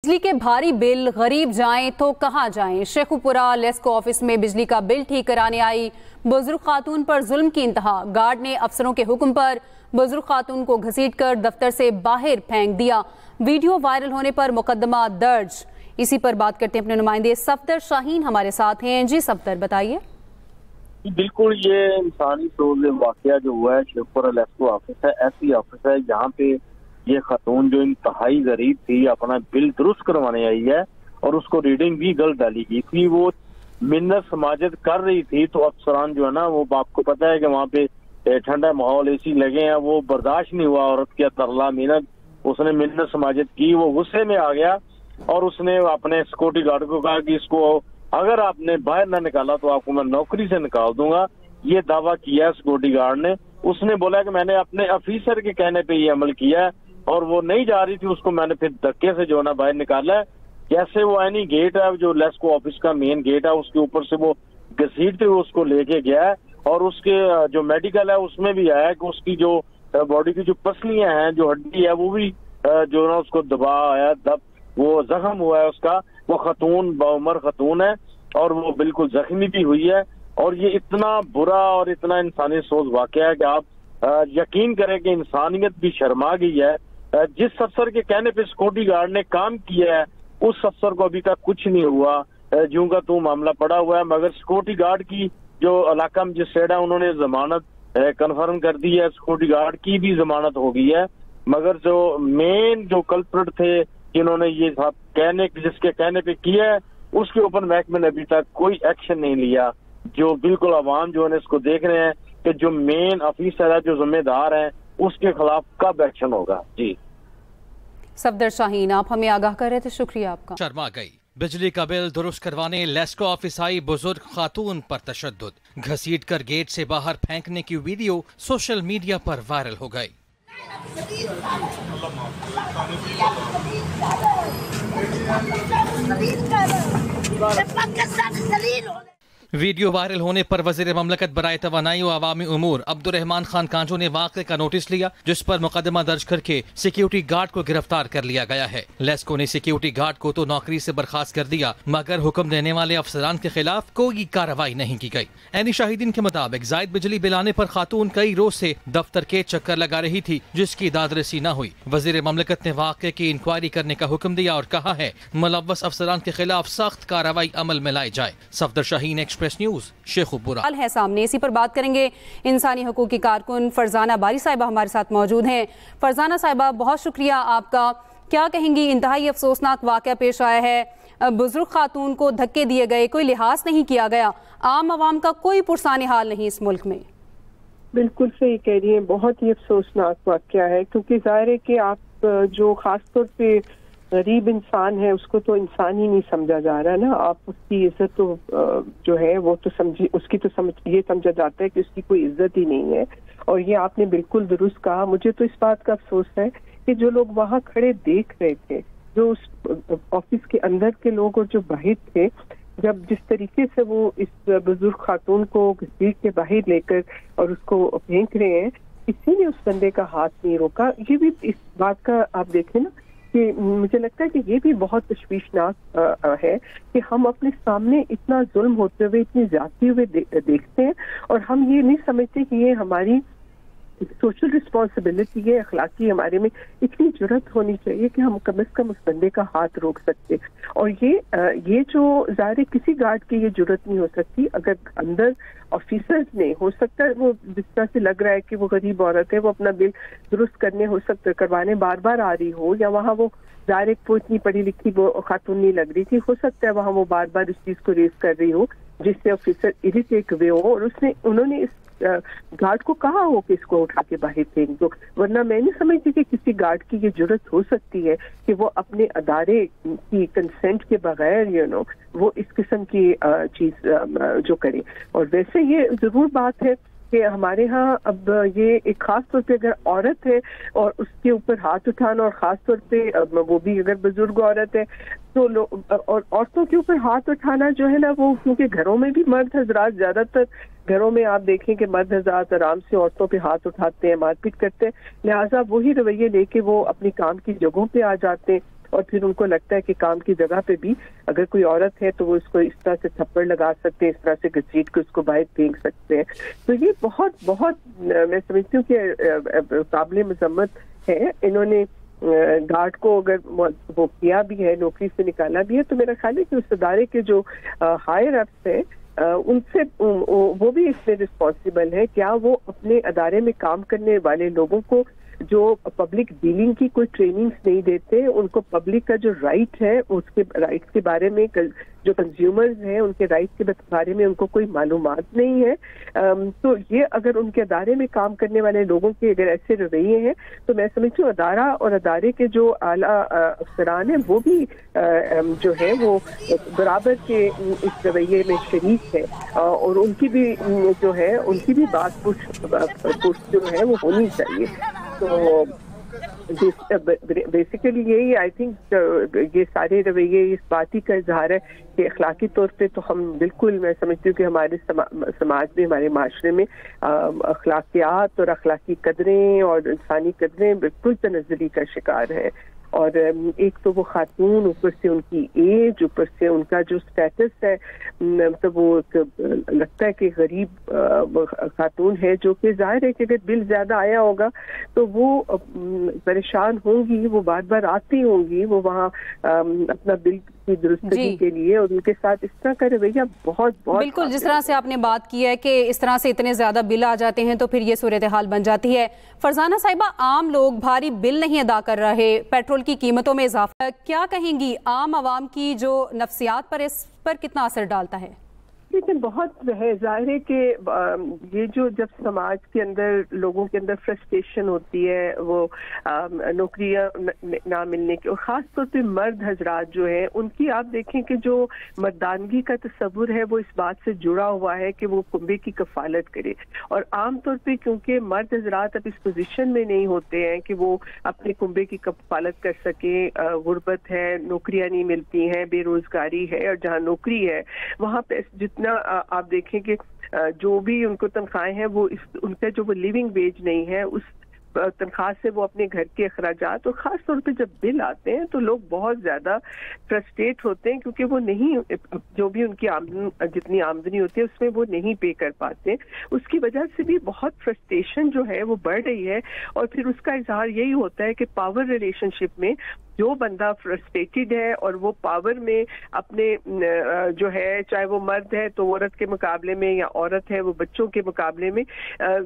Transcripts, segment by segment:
बिजली के भारी बिल, गरीब जाएं तो कहां जाएं। शेखुपुरा लेस्को ऑफिस में बिजली का बिल ठीक कराने आई बुजुर्ग खातून पर जुल्म की इंतहा। गार्ड ने अफसरों के हुक्म पर बुजुर्ग खातून को घसीटकर दफ्तर से बाहर फेंक दिया। वीडियो वायरल होने पर मुकदमा दर्ज। इसी पर बात करते हैं अपने नुमाइंदे सफदर शाहीन हमारे साथ हैं। जी सफदर, बताइए। बिल्कुल, ये इंसानी सोच वाकया जो हुआ है शेखुपुरा लेस्को ऑफिस है, ऐसी ऑफिस है जहाँ पे ये खातून जो इंतहाई गरीब थी अपना बिल दुरुस्त करवाने आई है और उसको रीडिंग भी गलत डाली गई थी। वो मिन्नत समाजत कर रही थी तो अफसरान जो है ना, वो आपको पता है कि वहाँ पे ठंडा माहौल, एसी लगे हैं, वो बर्दाश्त नहीं हुआ औरत की तरला मिन्नत, उसने मिन्नत समाजत की। वो गुस्से में आ गया और उसने अपने सिक्योरिटी गार्ड को कहा कि इसको अगर आपने बाहर ना निकाला तो आपको मैं नौकरी से निकाल दूंगा। ये दावा किया है सिक्योरिटी गार्ड ने। उसने बोला कि मैंने अपने ऑफिसर के कहने पे ये अमल किया है और वो नहीं जा रही थी, उसको मैंने फिर धक्के से जो है ना बाहर निकाला है। जैसे वो एनी गेट है जो लेस्को ऑफिस का मेन गेट है, उसके ऊपर से वो घसीटते हुए उसको लेके गया है और उसके जो मेडिकल है उसमें भी आया कि उसकी जो बॉडी की जो पसलियां हैं, जो हड्डी है, वो भी जो ना उसको दबा आया, वो जख्म हुआ है उसका। वो खतून बाउमर खतून है और वो बिल्कुल जख्मी भी हुई है। और ये इतना बुरा और इतना इंसानी सोच वाकया है कि आप यकीन करें कि इंसानियत भी शर्मा गई है। जिस अफसर के कहने पे सिक्योरिटी गार्ड ने काम किया है उस अफसर को अभी तक कुछ नहीं हुआ, ज्यों का त्यों मामला पड़ा हुआ है। मगर सिक्योरिटी गार्ड की जो इलाका मजिस्ट्रेट है उन्होंने जमानत कन्फर्म कर दी है, सिक्योरिटी गार्ड की भी जमानत हो गई है। मगर जो मेन जो कल्प्रिट थे जिन्होंने ये जिसके कहने पे किया है उसके ऊपर महकमे ने अभी तक कोई एक्शन नहीं लिया। जो बिल्कुल अवाम जो है इसको देख रहे हैं कि जो मेन ऑफिसर है, जो जिम्मेदार है, उसके खिलाफ कब एक्शन होगा। जी सफदर शाहीन, आप हमें आगाह कर रहे थे, शुक्रिया आपका। शर्मा गई। बिजली का बिल दुरुस्त करवाने लेस्को ऑफिस आई बुजुर्ग खातून पर तशद्दुद। घसीट कर गेट से बाहर फेंकने की वीडियो सोशल मीडिया पर वायरल हो गई। वीडियो वायरल होने पर वज़ीर ममलकत बराए तवानाई व अवामी उमूर अब्दुर्रहमान खान कांजो ने वाक़े का नोटिस लिया, जिस पर मुकदमा दर्ज करके सिक्योरिटी गार्ड को गिरफ्तार कर लिया गया है। लेस्को ने सिक्योरिटी गार्ड को तो नौकरी से बर्खास्त कर दिया, मगर हुक्म देने वाले अफसरान के खिलाफ कोई कार्रवाई नहीं की गई। ऐनी शाहिदीन के मुताबिक जायद बिजली बिल आने पर खातून कई रोज से दफ्तर के चक्कर लगा रही थी, जिसकी दादरसी न हुई। वज़ीर ममलकत ने वाक़े की इंक्वायरी करने का हुक्म दिया और कहा है मुलव्वस अफसरान के खिलाफ सख्त कार्रवाई अमल में लाई जाए। सफदर शाहीन, एक्सप्रेस न्यूज, शेखुपुरा है सामने। इसी पर बात करेंगे। इंसानी हकूक की कारकुन फरजाना बारी साहिबा हमारे साथ मौजूद हैं। फरजाना साहिबा, बहुत शुक्रिया आपका। क्या कहेंगी, इंतहाई अफसोसनाक वाकया पेश आया है, बुजुर्ग खातून को धक्के दिए गए, कोई लिहाज नहीं किया गया, आम आवाम का कोई पुरसाने हाल नहीं इस मुल्क में। बिल्कुल सही कह रही है, बहुत ही अफसोसनाक वाकया है, क्योंकि जाहिर है कि आप जो खासतौर पे गरीब इंसान है उसको तो इंसान ही नहीं समझा जा रहा है ना। आप उसकी इज्जत तो जो है वो तो ये समझा जाता है कि उसकी कोई इज्जत ही नहीं है। और ये आपने बिल्कुल दुरुस्त कहा। मुझे तो इस बात का अफसोस है कि जो लोग वहाँ खड़े देख रहे थे, जो उस ऑफिस के अंदर के लोग और जो बाहर थे, जब जिस तरीके से वो इस बुजुर्ग खातून को घसीट के बाहर लेकर और उसको फेंक रहे हैं, किसी ने उस बंदे का हाथ नहीं रोका। ये भी इस बात का आप देखें ना कि मुझे लगता है कि ये भी बहुत तशवीशनाक है कि हम अपने सामने इतना जुल्म होते हुए, इतनी जाती हुए देखते हैं और हम ये नहीं समझते कि ये हमारी सोशल रिस्पॉन्सिबिलिटी है, अखलाकी हमारे में इतनी जुर्रत होनी चाहिए कि हम कम से कम उस बंदे का हाथ रोक सकते। और ये जो ज़ाहिर किसी गार्ड की ये जुर्रत नहीं हो सकती। अगर अंदर ऑफिसर्स ने, हो सकता है वो जिस तरह से लग रहा है कि वो गरीब औरत है, वो अपना बिल दुरुस्त करने हो सकता है करवाने बार बार आ रही हो, या वहाँ वो ज़ाहिर वो इतनी पढ़ी लिखी वो खातून नहीं लग रही थी, हो सकता है वहाँ वो बार बार इस चीज़ को रेज कर रही हो जिससे ऑफिसर इरिटेट हुए हो और उन्होंने इस गार्ड को कहा हो कि इसको उठा के बाहर फेंक दो। वरना मैं नहीं समझती कि किसी गार्ड की ये जरूरत हो सकती है कि वो अपने अदारे की कंसेंट के बगैर वो इस किस्म की चीज जो करे। और वैसे ये जरूर बात है कि हमारे यहाँ अब ये एक खास तौर पे अगर औरत है और उसके ऊपर हाथ उठाना, और खास तौर पे वो भी अगर बुजुर्ग औरत है तो और औरतों के ऊपर हाथ उठाना जो है ना, वो क्योंकि घरों में भी मर्द हजरात, ज्यादातर घरों में आप देखें कि मर्द हजरात आराम से औरतों पे हाथ उठाते हैं, मारपीट करते हैं, लिहाजा वही रवैये लेके वो अपनी काम की जगहों पे आ जाते हैं। اور پھر ان کو لگتا ہے کہ کام کی جگہ پہ بھی اگر کوئی عورت ہے تو وہ اس کو اس طرح سے تھپڑ لگا سکتے ہیں, اس طرح سے گھسیٹ کے اس کو باہر پھینک سکتے ہیں. تو یہ بہت بہت میں سمجھتی ہوں کہ قابل مذمت ہے. انہوں نے گارڈ کو اگر وہ کیا بھی ہے, نوکری سے نکالا بھی ہے, تو میرا خیال ہے کہ اس ادارے کے جو ہائر اپس ہیں ان سے وہ بھی اس میں رسپانسبل ہے. کیا وہ اپنے ادارے میں کام کرنے والے لوگوں کو جو پبلک ڈیلنگ کی کوئی ٹریننگز نہیں دیتے, ان کو پبلک کا جو رائٹ ہے اس کے رائٹس کے بارے میں, جو کنزیومرز ہیں ان کے رائٹس کے بارے میں ان کو کوئی معلومات نہیں ہے. تو یہ اگر ان کے ادارے میں کام کرنے والے لوگوں کے اگر ایسے رویے ہیں تو میں سمجھتی ہوں ادارہ اور ادارے کے جو اعلیٰ افسران ہیں وہ بھی جو ہے وہ برابر کے اس رویے میں شریک ہے, اور ان کی بھی جو ہے ان کی بھی بات پوچھ جو ہے وہ ہونی چاہیے. تو بیسیکلی یہی آئی تھنک یہ سارے رویے اس بات ہی کا اظہار ہے کہ اخلاقی طور پہ تو ہم بالکل, میں سمجھتی ہوں کہ ہمارے سماج میں, ہمارے معاشرے میں اخلاقیات اور اخلاقی قدریں اور انسانی قدریں بالکل تنزلی کا شکار ہیں. اور ایک تو وہ خاتون, اوپر سے ان کی ایج, اوپر سے ان کا جو سٹیٹس ہے, مطلب وہ لگتا ہے کہ غریب خاتون ہے, جو کہ ظاہر ہے کہ اگر بل زیادہ آیا ہوگا تو وہ پریشان ہوں گی, وہ بار بار آتی ہوں گی وہ وہاں اپنا بل کی درستگی کے لیے, اور ان کے ساتھ اس طرح کا رویہ بہت بالکل جس طرح سے آپ نے بات کی ہے کہ اس طرح سے اتنے زیادہ بل آ جاتے ہیں تو پھر یہ صورتحال بن جاتی ہے. فرزانہ صاحبہ, عام لوگ بھاری بل نہیں ادا کر رہے, پیٹرول کی قیمتوں میں اضافہ, کیا کہیں گی عام عوام کی جو نفسیات پر اس پر کتنا اثر ڈالتا ہے؟ لیکن بہت ہے, ظاہر ہے کہ یہ جو جب سماج کے اندر لوگوں کے اندر فرسٹریشن ہوتی ہے وہ نوکریاں نہ ملنے کی, اور خاص طور پہ مرد حضرات جو ہیں ان کی آپ دیکھیں کہ جو مردانگی کا تصور ہے وہ اس بات سے جڑا ہوا ہے کہ وہ کنبے کی کفالت کرے, اور عام طور پہ کیونکہ مرد حضرات اب اس پوزیشن میں نہیں ہوتے ہیں کہ وہ اپنے کنبے کی کفالت کر سکیں, غربت ہے, نوکریاں نہیں ملتی ہیں, بے روزگاری ہے, اور جہاں نوکری ہے وہاں پہ آپ دیکھیں کہ جو بھی ان کو تنخواہیں ہیں وہ ان کا جو وہ لیونگ ویج نہیں ہے, اس تنخواہ سے وہ اپنے گھر کے اخراجات, اور خاص طور پہ جب بل آتے ہیں تو لوگ بہت زیادہ فرسٹریٹ ہوتے ہیں کیونکہ وہ نہیں, جو بھی ان کی جتنی آمدنی ہوتی ہے اس میں وہ نہیں پے کر پاتے. اس کی وجہ سے بھی بہت فرسٹریشن جو ہے وہ بڑھ رہی ہے, اور پھر اس کا اظہار یہی ہوتا ہے کہ پاور ریلیشن شپ میں جو بندہ فرسٹریٹڈ ہے اور وہ پاور میں اپنے جو ہے, چاہے وہ مرد ہے تو عورت کے مقابلے میں, یا عورت ہے وہ بچوں کے مقابلے میں,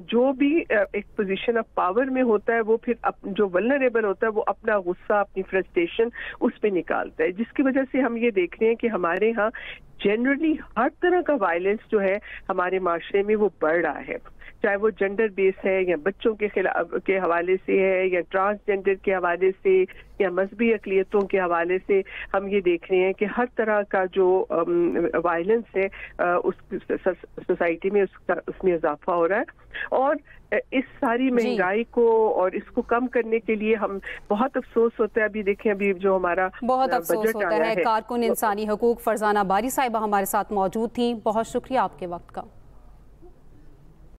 جو بھی ایک پوزیشن آف پاور میں ہوتا ہے وہ پھر جو ولنریبل ہوتا ہے وہ اپنا غصہ, اپنی فرسٹریشن اس پہ نکالتا ہے, جس کی وجہ سے ہم یہ دیکھ رہے ہیں کہ ہمارے ہاں جنرلی ہر طرح کا وائلنس جو ہے ہمارے معاشرے میں وہ بڑھ رہا ہے, چاہے وہ جنڈر بیس ہے, یا بچوں کے حوالے سے ہے, یا ٹرانسجنڈر کے حوالے سے, یا مذہبی اقلیتوں کے حوالے سے. ہم یہ دیکھ رہے ہیں کہ ہر طرح کا جو وائلنس ہے اس سوسائٹی میں اس میں اضافہ ہو رہا ہے, اور اس ساری مہنگائی کو اور اس کو کم کرنے کے لیے ہم بہت افسوس ہوتا ہے. ابھی دیکھیں ابھی جو ہمارا بہت افسوس ہوتا ہے. کارکن انسانی حقوق فرزانہ باری صاحبہ ہمارے ساتھ موجود تھیں, بہت شکریہ آپ کے وقت کا.